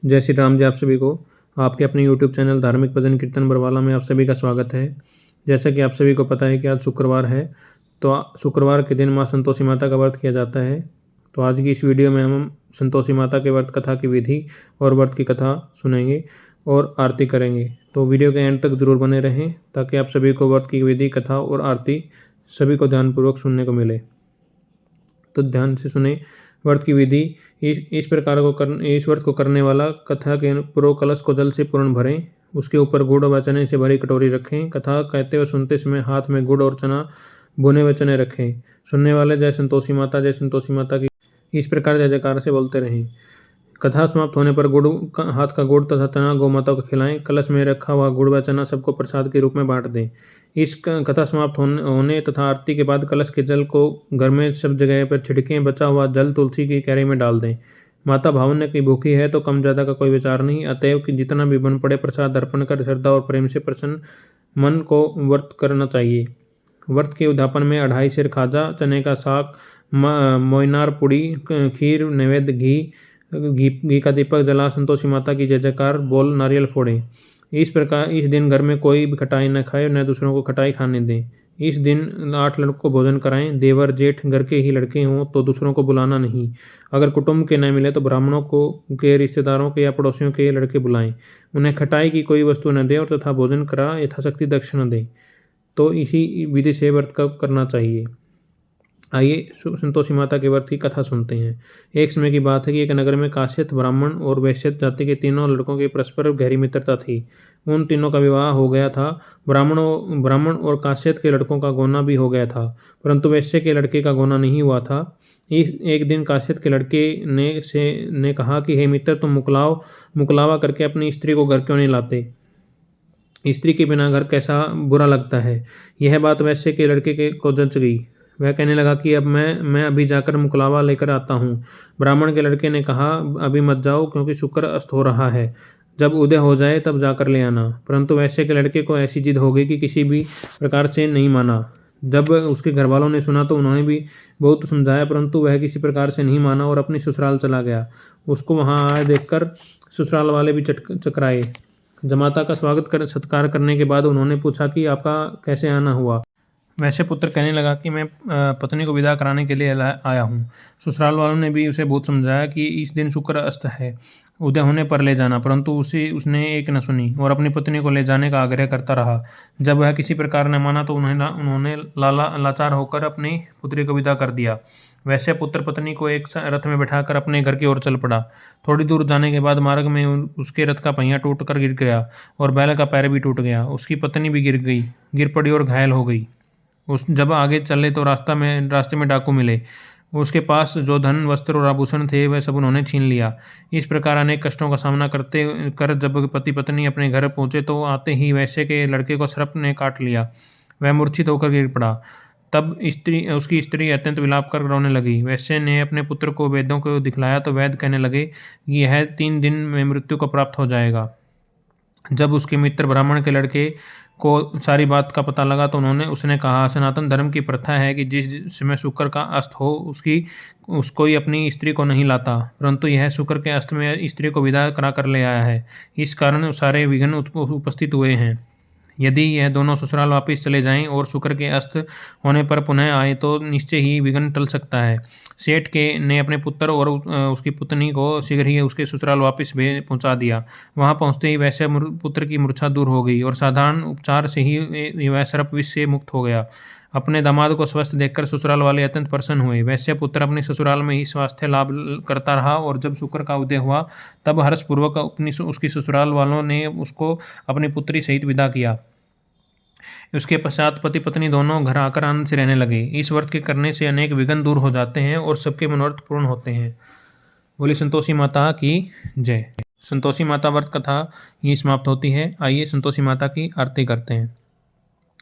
जय श्री राम जी। आप सभी को आपके अपने यूट्यूब चैनल धार्मिक भजन कीर्तन बरवाला में आप सभी का स्वागत है। जैसा कि आप सभी को पता है कि आज शुक्रवार है, तो शुक्रवार के दिन माँ संतोषी माता का व्रत किया जाता है। तो आज की इस वीडियो में हम संतोषी माता के व्रत कथा की विधि और व्रत की कथा सुनेंगे और आरती करेंगे। तो वीडियो के एंड तक जरूर बने रहें ताकि आप सभी को व्रत की विधि, कथा और आरती सभी को ध्यानपूर्वक सुनने को मिले। तो ध्यान से सुने। व्रत की विधि इस प्रकार इस व्रत को करने वाला कथा के पूर्व कलश को जल से पूर्ण भरें, उसके ऊपर गुड़ व चने से भरी कटोरी रखें। कथा कहते व सुनते समय हाथ में गुड़ और चना भुने हुए चने रखें। सुनने वाले जय संतोषी माता की इस प्रकार जय जयकार से बोलते रहें। कथा समाप्त होने पर हाथ का गुड़ तथा चना गौ माता को खिलाएं। कलश में रखा हुआ गुड़ व चना सबको प्रसाद के रूप में बांट दें। इस कथा समाप्त होने तथा आरती के बाद कलश के जल को घर में सब जगह पर छिड़कें। बचा हुआ जल तुलसी की क्यारी में डाल दें। माता भावना की भूखी है तो कम ज़्यादा का कोई विचार नहीं, अतएव कि जितना भी बन पड़े प्रसाद अर्पण कर श्रद्धा और प्रेम से प्रसन्न मन को व्रत करना चाहिए। व्रत के उद्यापन में 2.5 सेर खाजा, चने का साग, मोयनार पुड़ी, खीर, नैवेद्य, घी का दीपक जला संतोषी माता की जय जयकार बोल नारियल फोड़ें। इस प्रकार इस दिन घर में कोई भी खटाई न खाए, न दूसरों को खटाई खाने दें। इस दिन 8 लड़कों को भोजन कराएं। देवर जेठ घर के ही लड़के हों तो दूसरों को बुलाना नहीं। अगर कुटुंब के न मिले तो ब्राह्मणों को के रिश्तेदारों के या पड़ोसियों के लड़के बुलाएं। उन्हें खटाई की कोई वस्तु न दें और तथा भोजन करा यथाशक्ति दक्षिणा दें। तो इसी विधि से व्रत कब करना चाहिए। आइए संतोषी माता के व्रत की कथा सुनते हैं। एक समय की बात है कि एक नगर में काश्यप ब्राह्मण और वैश्य जाति के तीनों लड़कों की परस्पर गहरी मित्रता थी। उन तीनों का विवाह हो गया था। ब्राह्मण और काश्यप के लड़कों का गोना भी हो गया था, परंतु वैश्य के लड़के का गोना नहीं हुआ था। एक दिन काश्यप के लड़के ने कहा कि हे मित्र, तुम मुकलावा करके अपनी स्त्री को घर क्यों नहीं लाते। स्त्री के बिना घर कैसा बुरा लगता है। यह बात वैश्य के लड़के को जच गई। वह कहने लगा कि अब मैं अभी जाकर मुकलावा लेकर आता हूँ। ब्राह्मण के लड़के ने कहा, अभी मत जाओ क्योंकि शुक्र अस्त हो रहा है, जब उदय हो जाए तब जाकर ले आना। परंतु वैश्य के लड़के को ऐसी जिद हो गई कि किसी भी प्रकार से नहीं माना। जब उसके घर वालों ने सुना तो उन्होंने भी बहुत समझाया, परंतु वह किसी प्रकार से नहीं माना और अपनी ससुराल चला गया। उसको वहाँ आए देखकर ससुराल वाले भी चकराए। जमाता का सत्कार करने के बाद उन्होंने पूछा कि आपका कैसे आना हुआ। वैश्य पुत्र कहने लगा कि मैं पत्नी को विदा कराने के लिए आया हूँ। ससुराल वालों ने भी उसे बहुत समझाया कि इस दिन शुक्र अस्त है, उदय होने पर ले जाना, परंतु उसने एक न सुनी और अपनी पत्नी को ले जाने का आग्रह करता रहा। जब वह किसी प्रकार न माना तो उन्होंने लाचार होकर अपनी पुत्री को विदा कर दिया। वैश्य पुत्र पत्नी को एक रथ में बैठाकर अपने घर की ओर चल पड़ा। थोड़ी दूर जाने के बाद मार्ग में उसके रथ का पहिया टूटकर गिर गया और बैल का पैर भी टूट गया। उसकी पत्नी भी गिर पड़ी और घायल हो गई। जब आगे चले तो रास्ते में डाकू मिले। उसके पास जो धन, वस्त्र और आभूषण थे वह सब उन्होंने छीन लिया। इस प्रकार अनेक कष्टों का सामना कर जब पति पत्नी अपने घर पहुंचे तो आते ही वैश्य के लड़के को सर्प ने काट लिया। वह मूर्छित होकर गिर पड़ा। तब उसकी स्त्री अत्यंत विलाप कर रोने लगी। वैश्य ने अपने पुत्र को वैद्यों को दिखलाया तो वैद्य कहने लगे कि यह 3 दिन में मृत्यु को प्राप्त हो जाएगा। जब उसके मित्र ब्राह्मण के लड़के को सारी बात का पता लगा तो उसने कहा, सनातन धर्म की प्रथा है कि जिस समय शुक्र का अस्त हो कोई अपनी स्त्री को नहीं लाता, परंतु यह शुक्र के अस्त में स्त्री को विदा करा कर ले आया है। इस कारण सारे विघ्न उपस्थित हुए हैं। यदि यह दोनों ससुराल वापस चले जाएं और शुक्र के अस्त होने पर पुनः आए तो निश्चय ही विघ्न टल सकता है। सेठ ने अपने पुत्र और उसकी पत्नी को शीघ्र ही उसके ससुराल वापस पहुंचा दिया। वहां पहुंचते ही वैसे पुत्र की मूर्छा दूर हो गई और साधारण उपचार से ही वह सर्प विष से मुक्त हो गया। अपने दामाद को स्वस्थ देखकर ससुराल वाले अत्यंत प्रसन्न हुए। वैश्य पुत्र अपने ससुराल में ही स्वास्थ्य लाभ करता रहा और जब शुक्र का उदय हुआ तब हर्षपूर्वक उसकी ससुराल वालों ने उसको अपनी पुत्री सहित विदा किया। उसके पश्चात पति पत्नी दोनों घर आकर आनंद से रहने लगे। इस व्रत के करने से अनेक विघ्न दूर हो जाते हैं और सबके मनोरथ पूर्ण होते हैं। बोली संतोषी माता की जय। संतोषी माता व्रत कथा यही समाप्त होती है। आइए संतोषी माता की आरती करते हैं।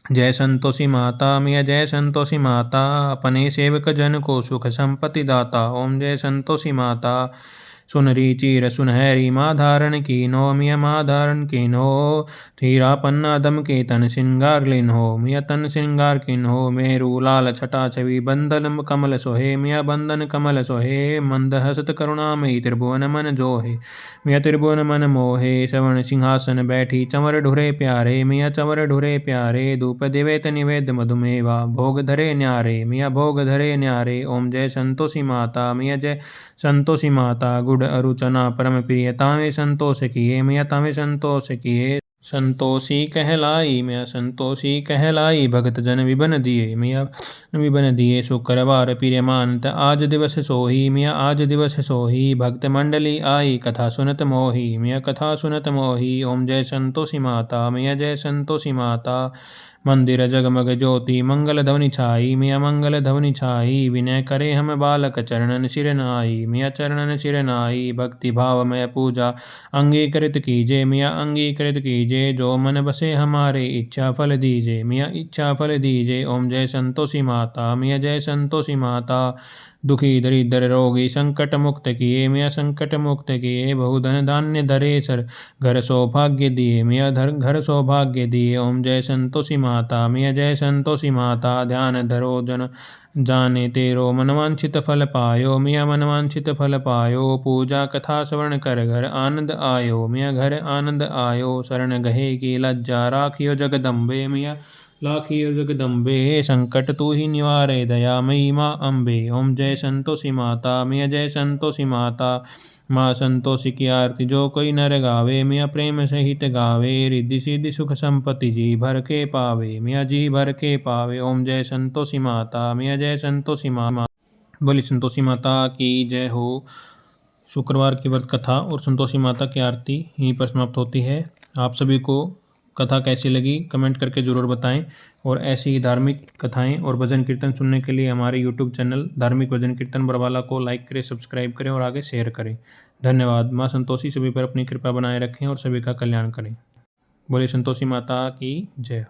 जय संतोषी माता मैया, जय संतोषी माता, अपने सेवक जन को सुख संपत्ति दाता। ओम जय संतोषी माता। सुनरी चीर सुनहरी माँ धारण कीन्हो मिया माँ धारण कीन्हो। हीरा पन्ना दम के तन श्रृंगार लीन्हो मिया तन श्रृंगार कीन्हो। मेरू लाल छटा छवि बंधन कमल सोहे मिया बंधन कमल सोहे। मंद हसत करुणामयी त्रिभुवन मन जोहे मिया त्रिभुवन मन मोहे। श्रवण सिंहासन बैठी चंवर ढुरे प्यारे मिया चंवर ढुरे प्यारे। धूप दिवेत निवेद मधुमेवा भोग धरे न्यारे मिया भोग धरे न्यारे। ओम जय संतोषी माता मिया जय संतोषी माता। गुड़ अरुचना परम प्रिय तावे संतोष किए मिया तावे संतोष किए। संतोषी कहलाई मिया संतोषी कहलाई। भगत जन विबन दिए मिया विबन दिए। शुक्रवार प्रिय मानत आज दिवस सोही मिया आज दिवस सोही। भक्त मंडली आई कथा सुनत मोही मिया कथा सुनत मोही। ओम जय संतोषी माता मिया जय संतोषी माता। मंदिर जगमग ज्योति मंगल ध्वनि छाई मिया मंगल ध्वनि छाई। विनय करे हम बालक चरणन सिर नाई मिया चरणन सिर नाई। भक्ति भाव में पूजा अंगीकृत कीजे मिया अंगीकृत कीजे। जो मन बसे हमारे इच्छा फल दीजे मिया इच्छा फल दीजे। ओम जय संतोषी माता मिया जय संतोषी माता। दुखी दरिद्र रोगी संकट मुक्त किए मिया संकट मुक्त किए। बहुधन धान्य धरे सर घर सौभाग्य दिए मिया घर सौभाग्य दिए। ओम जय संतोषी माता मिया जय संतोषी माता। ध्यान धरो जन जाने तेरो मनवांछित फल पायो मिया मनवांछित फल पायो। पूजा कथा श्रवण कर घर आनंद आयो मिया घर आनंद आयो। शरण गहे की लज्जा राखियो जगदम्बे मिया लाखियो जगदम्बे। संकट तू ही निवारे दयामयी माँ अम्बे। ओम जय संतोषी माता मिया जय संतोषी माता। माँ संतोषी की आरती जो कोई नर गावे मिया प्रेम सहित गावे। रिद्धि सिद्धि सुख संपत्ति जी भर के पावे मिया जी भर के पावे। ओम जय संतोषी माता मिया जय संतोषी माँ। बोली संतोषी माता की जय हो। शुक्रवार की व्रत कथा और संतोषी माता की आरती यहीं पर समाप्त होती है। आप सभी को कथा कैसी लगी कमेंट करके ज़रूर बताएं और ऐसी ही धार्मिक कथाएं और भजन कीर्तन सुनने के लिए हमारे यूट्यूब चैनल धार्मिक भजन कीर्तन बरवाला को लाइक करें, सब्सक्राइब करें और आगे शेयर करें। धन्यवाद। माँ संतोषी सभी पर अपनी कृपा बनाए रखें और सभी का कल्याण करें। बोले संतोषी माता की जय।